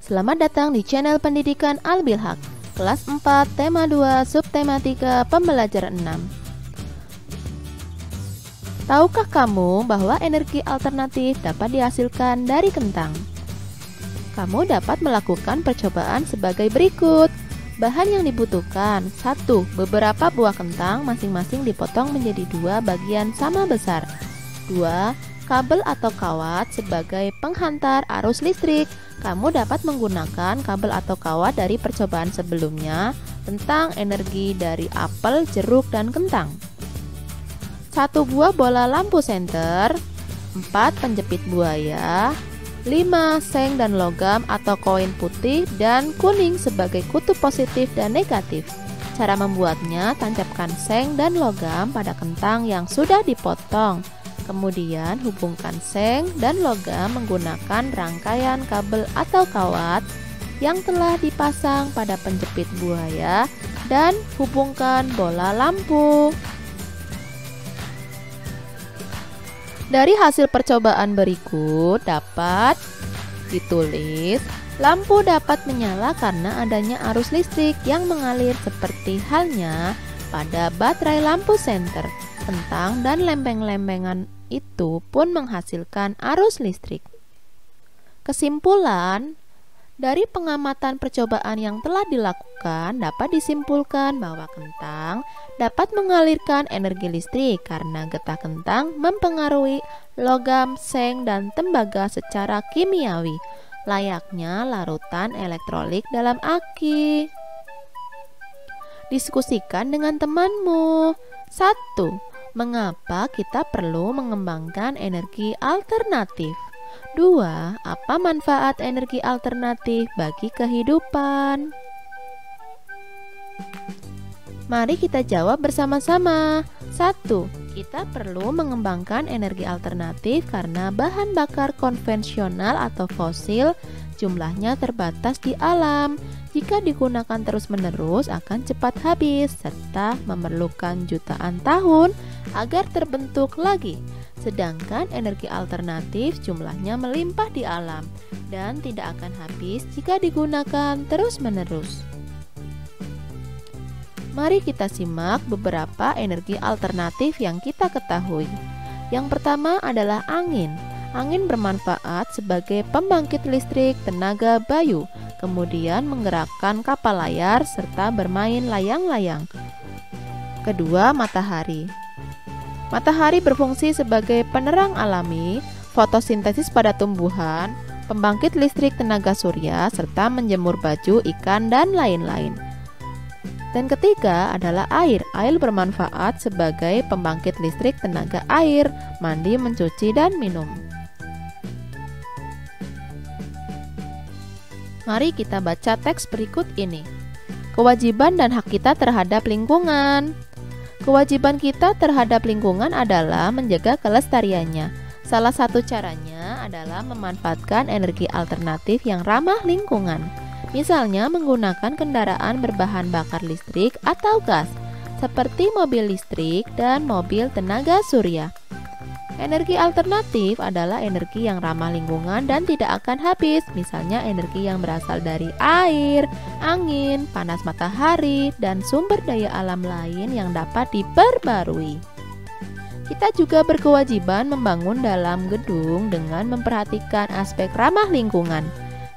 Selamat datang di channel pendidikan Al-Bilhaq, kelas 4, tema 2, subtema 3, pembelajaran 6. Tahukah kamu bahwa energi alternatif dapat dihasilkan dari kentang? Kamu dapat melakukan percobaan sebagai berikut. Bahan yang dibutuhkan: 1. Beberapa buah kentang masing-masing dipotong menjadi 2 bagian sama besar. 2. Kabel atau kawat sebagai penghantar arus listrik. Kamu dapat menggunakan kabel atau kawat dari percobaan sebelumnya tentang energi dari apel, jeruk, dan kentang. 1 buah bola lampu senter. 4 penjepit buaya. 5 seng dan logam atau koin putih dan kuning sebagai kutub positif dan negatif. Cara membuatnya: tancapkan seng dan logam pada kentang yang sudah dipotong. Kemudian hubungkan seng dan logam menggunakan rangkaian kabel atau kawat yang telah dipasang pada penjepit buaya dan hubungkan bola lampu. Dari hasil percobaan berikut dapat ditulis, lampu dapat menyala karena adanya arus listrik yang mengalir seperti halnya pada baterai lampu senter. Kentang dan lempeng-lempengan itu pun menghasilkan arus listrik. Kesimpulan, dari pengamatan percobaan yang telah dilakukan dapat disimpulkan bahwa kentang dapat mengalirkan energi listrik karena getah kentang mempengaruhi logam, seng, dan tembaga secara kimiawi, layaknya larutan elektrolit dalam aki. Diskusikan dengan temanmu. 1. Mengapa kita perlu mengembangkan energi alternatif? 2. Apa manfaat energi alternatif bagi kehidupan? Mari kita jawab bersama-sama. 1. Kita perlu mengembangkan energi alternatif karena bahan bakar konvensional atau fosil jumlahnya terbatas di alam. Jika digunakan terus-menerus akan cepat habis serta memerlukan jutaan tahun agar terbentuk lagi. Sedangkan energi alternatif jumlahnya melimpah di alam dan tidak akan habis jika digunakan terus-menerus. Mari kita simak beberapa energi alternatif yang kita ketahui. Yang pertama adalah angin. Angin bermanfaat sebagai pembangkit listrik tenaga bayu, kemudian menggerakkan kapal layar serta bermain layang-layang. Kedua, matahari. Matahari berfungsi sebagai penerang alami, fotosintesis pada tumbuhan, pembangkit listrik tenaga surya, serta menjemur baju, ikan, dan lain-lain. Dan ketiga adalah air. Air bermanfaat sebagai pembangkit listrik tenaga air, mandi, mencuci, dan minum. Mari kita baca teks berikut ini. Kewajiban dan hak kita terhadap lingkungan. Kewajiban kita terhadap lingkungan adalah menjaga kelestariannya. Salah satu caranya adalah memanfaatkan energi alternatif yang ramah lingkungan. Misalnya menggunakan kendaraan berbahan bakar listrik atau gas, seperti mobil listrik dan mobil tenaga surya. Energi alternatif adalah energi yang ramah lingkungan dan tidak akan habis, misalnya energi yang berasal dari air, angin, panas matahari, dan sumber daya alam lain yang dapat diperbarui. Kita juga berkewajiban membangun dalam gedung dengan memperhatikan aspek ramah lingkungan.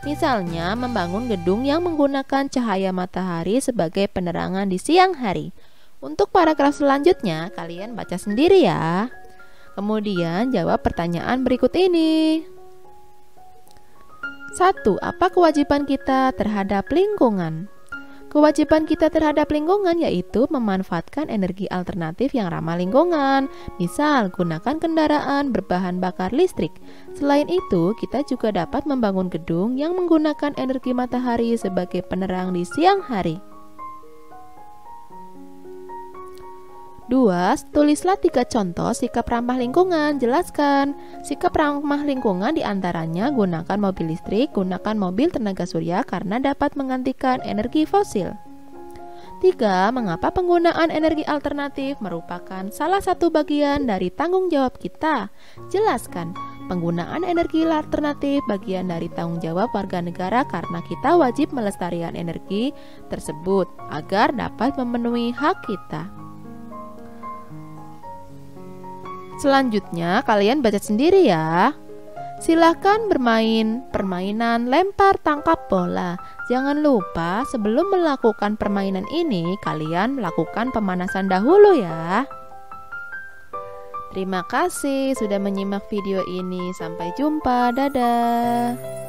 Misalnya membangun gedung yang menggunakan cahaya matahari sebagai penerangan di siang hari. Untuk paragraf selanjutnya, kalian baca sendiri ya. Kemudian jawab pertanyaan berikut ini. 1. Apa kewajiban kita terhadap lingkungan? Kewajiban kita terhadap lingkungan yaitu memanfaatkan energi alternatif yang ramah lingkungan. Misal, gunakan kendaraan berbahan bakar listrik. Selain itu, kita juga dapat membangun gedung yang menggunakan energi matahari sebagai penerang di siang hari. 2. Tulislah 3 contoh sikap ramah lingkungan. Jelaskan. Sikap ramah lingkungan diantaranya gunakan mobil listrik, gunakan mobil tenaga surya karena dapat menggantikan energi fosil. 3. Mengapa penggunaan energi alternatif merupakan salah satu bagian dari tanggung jawab kita? Jelaskan. Penggunaan energi alternatif bagian dari tanggung jawab warga negara karena kita wajib melestarikan energi tersebut agar dapat memenuhi hak kita. Selanjutnya, kalian baca sendiri ya. Silahkan bermain permainan lempar tangkap bola. Jangan lupa sebelum melakukan permainan ini, kalian melakukan pemanasan dahulu ya. Terima kasih sudah menyimak video ini. Sampai jumpa. Dadah.